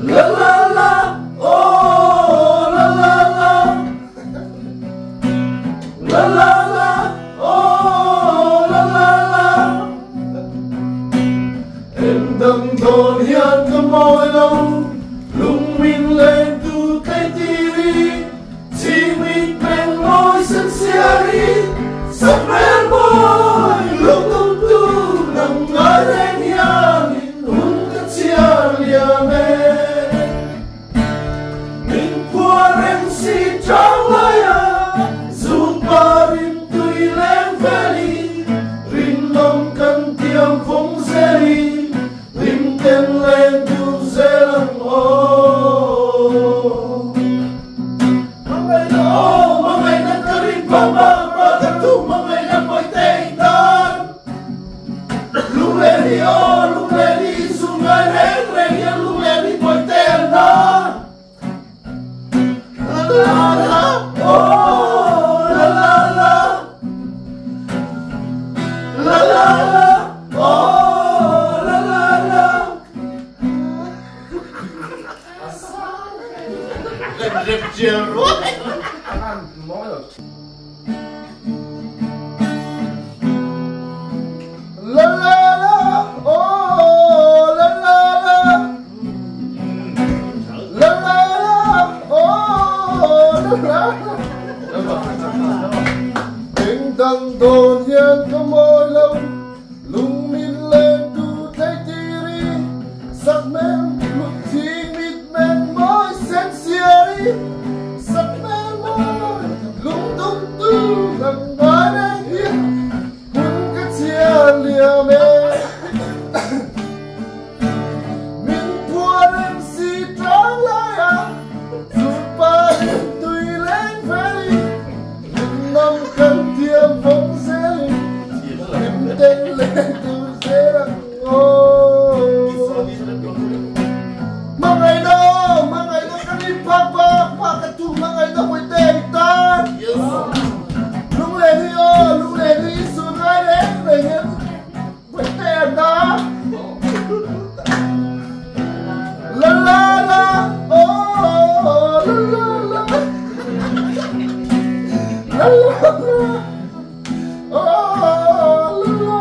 La la la, oh la la la, la la la, oh la la la. Em đừng đồn hiền có môi lòng, lung minh lên từ cái tiri, chỉ mình bên môi sân seri, sắp bên môi lúc tung tu nằm ngỡ lên hiền, hôn cái chia lìa mê. Mình qua em si trắng lại à, dù ba rin tùy lên về đi, rin lòng cần tiêm phong dễ đi, rin tên lên tu dễ lòng ô. Mga ina ka rin pa ba, tu mga ina mo'y teitan. Lumeli o, lumeli, sungay reng yan lumeli mo'y teitan. La la la, oh la la la, la la la, oh la la la. Rep jeruk. La la la, oh la la la, la la la, oh la la. Tiếng đàn đồn hiền có môi lòng, lung min lên tu thấy tiri, sắc men lục thiên mịt men môi sen xieri, sắc men môi lung tung tu nằm ngó đang hiền, hôn cái chia lìa mê. Mình thua em si trắng lại à, dù ba đêm tùy lên về đi, mình năm cần tiêm phong dễ đi, tìm tên lên từ dễ đằng ngô. Mga ina ka rin pa ba, bakit tu mga ina mo'y teitan. Lung leni, sunay reng yan, mo'y teitan. La la la, oh la la la, la la la, oh la la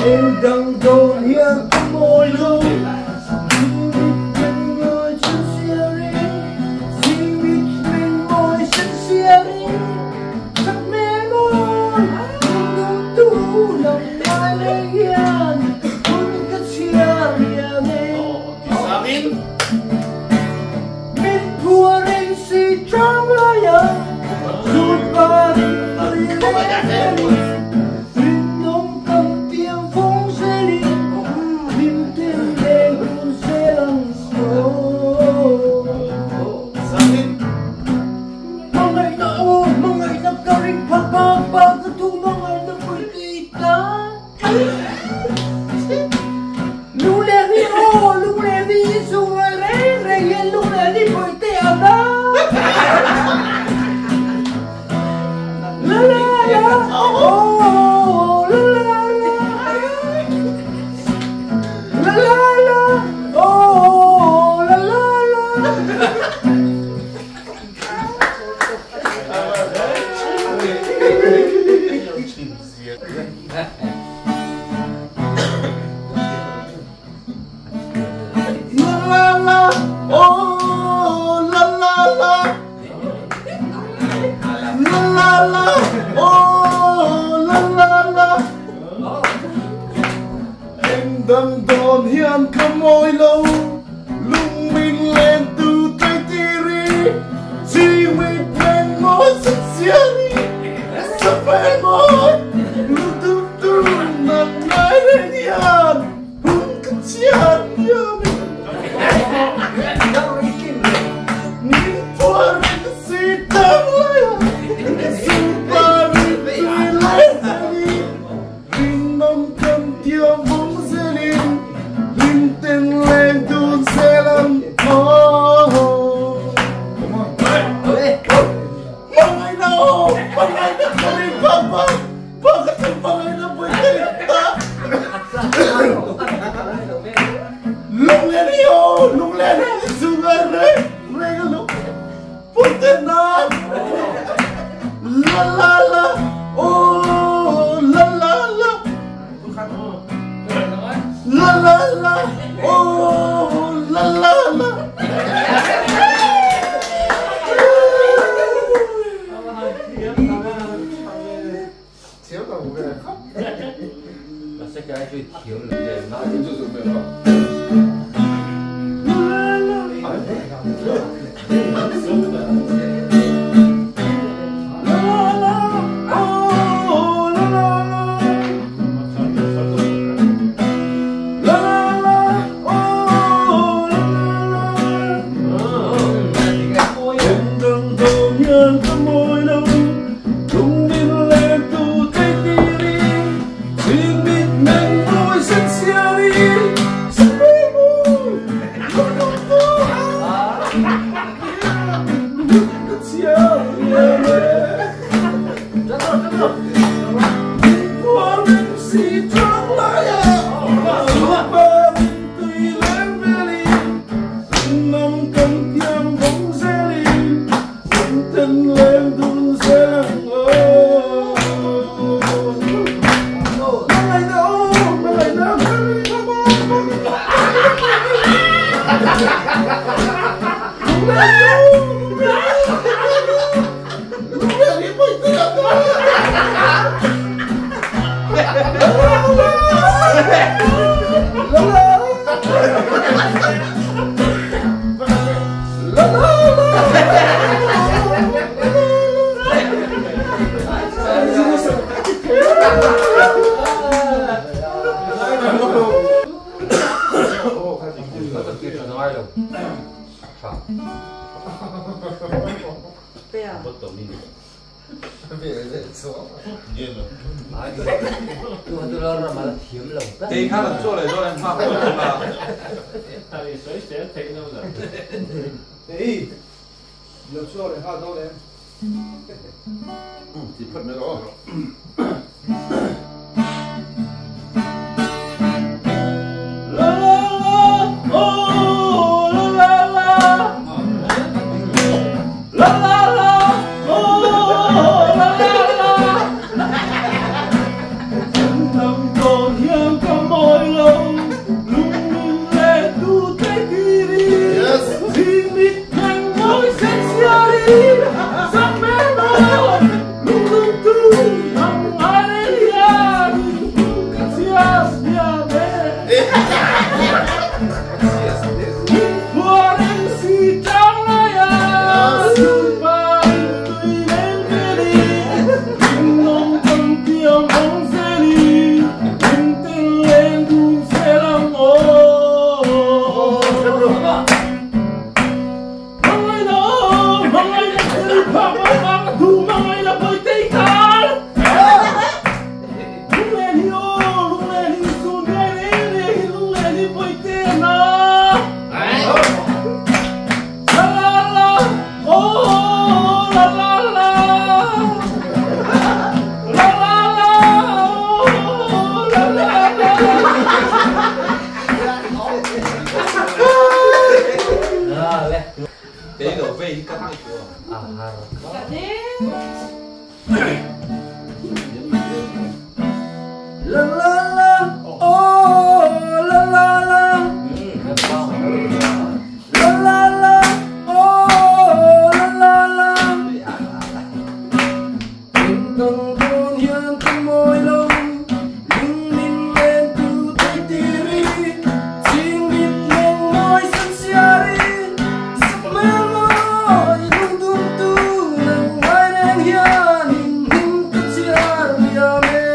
Em đừng đồn hiền môi lâu, người chân xieri, xin biết bên môi chân xieri, sắc mê môi, đừng tu lòng mai lên hiền, hôn cái chia lìa mê. Min thua rin si trắng lá Đừng đồn hiền khăm môi lâu lung mình lên từ tay tiri chỉ mình bên môi sức xiên sắp bên môi lưu tư tư nằm mãi lên hiền hôn cứ chiên như mình nhìn qua mình xì tâm lại xì ta mình tươi lên mình nông cầm tiêu bóng tên lên tuôn xe lắm Bằng ai đâu có đi bằng có thể bằng ai đâu với ta lung lên xuống ngay rê cái lúc phút tên nam la oh la oh la thiếu là một cái khóc mà sẽ cái thiếu là để nói cái dụng về không给他们做了多人发过来吗？他们谁谁听到的？哎，有做了好多人。chỉ phật nữa đó Sampai Thế đổ về đi cắt này của La la la, oh la la la, la la la, oh la la la. Tình nồng đôn hiền trong môi lòng, lưng mình lên từ tay tiri, xin biết lên môi sân siari, sắc mê môi lung tung tu, nang mai đen hiền hình hình tất siar biame.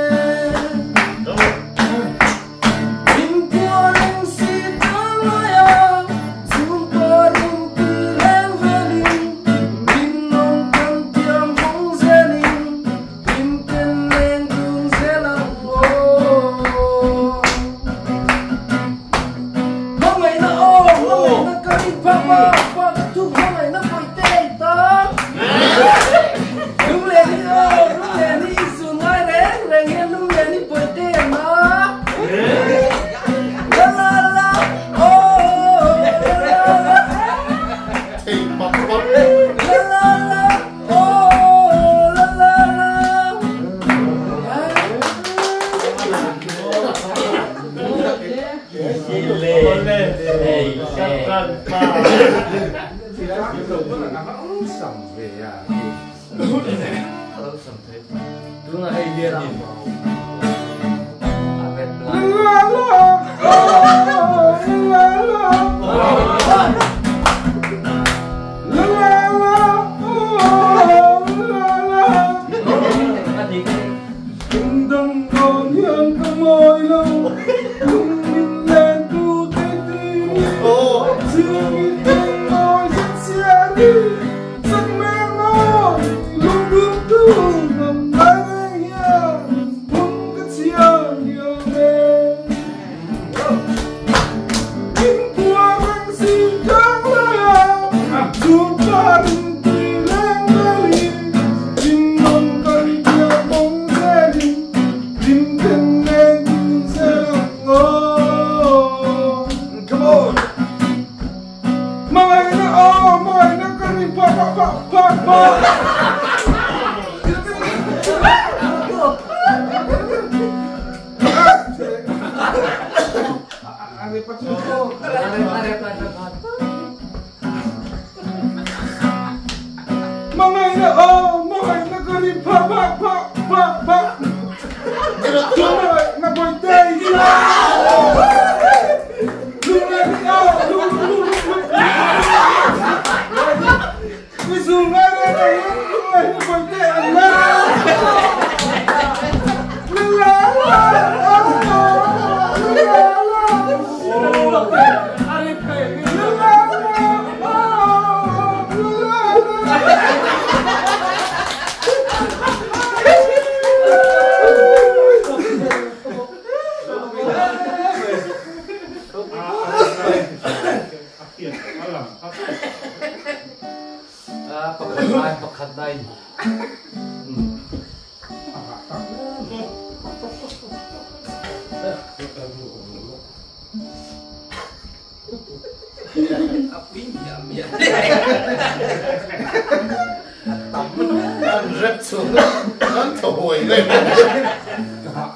Rớt xuống nó thổi lên.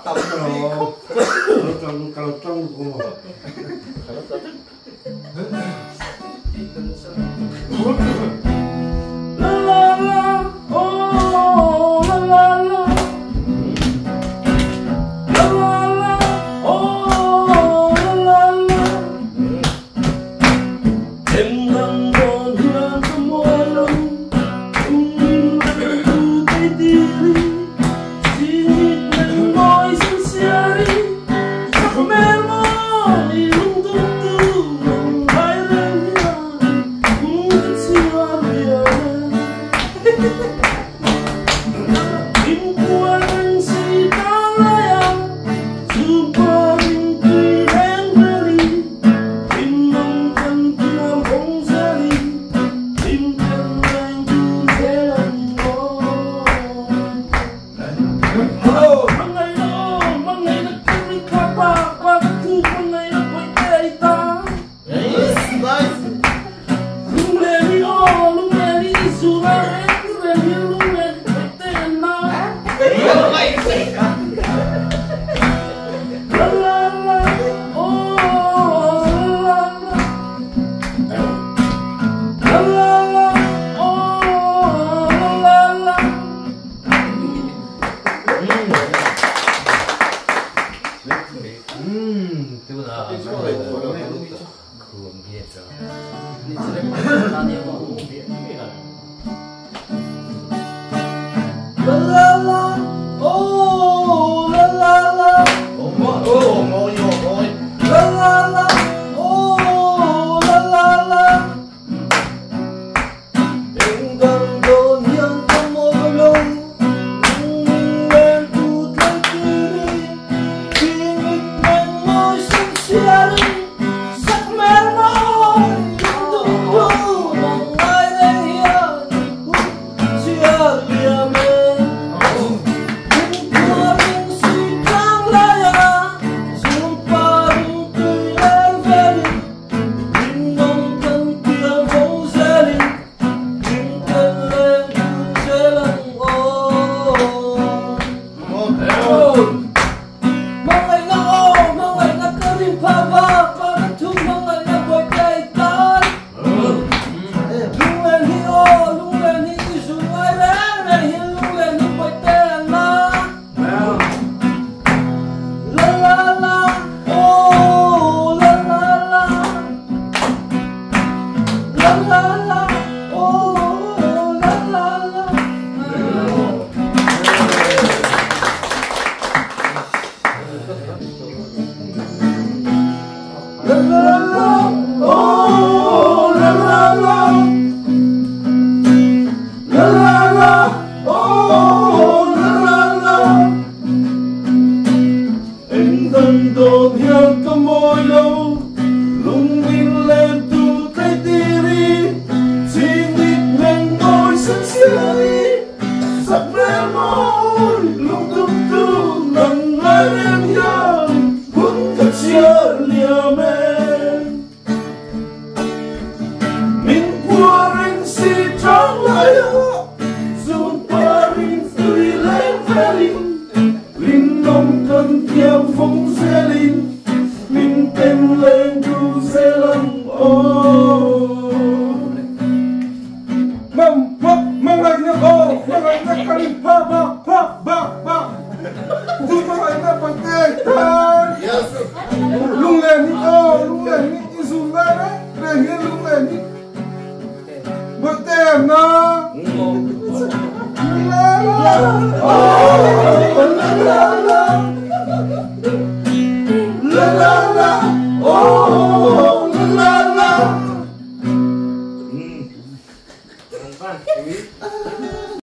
Tập rồi. Kalau trong cũng la la la, oh la la la, la la la, oh la la la. Em đang còn hiền trong môi lòng. Hãy subscribe La la la, oh la la la, ngồi la la la, oh la la la. Em gần đồn hiên trong môi lung, lên tu thấy tươi, khi nghịch men môi xinh xia đi, sắc men môi dung dung bằng ai đây hiên, chia lìa men.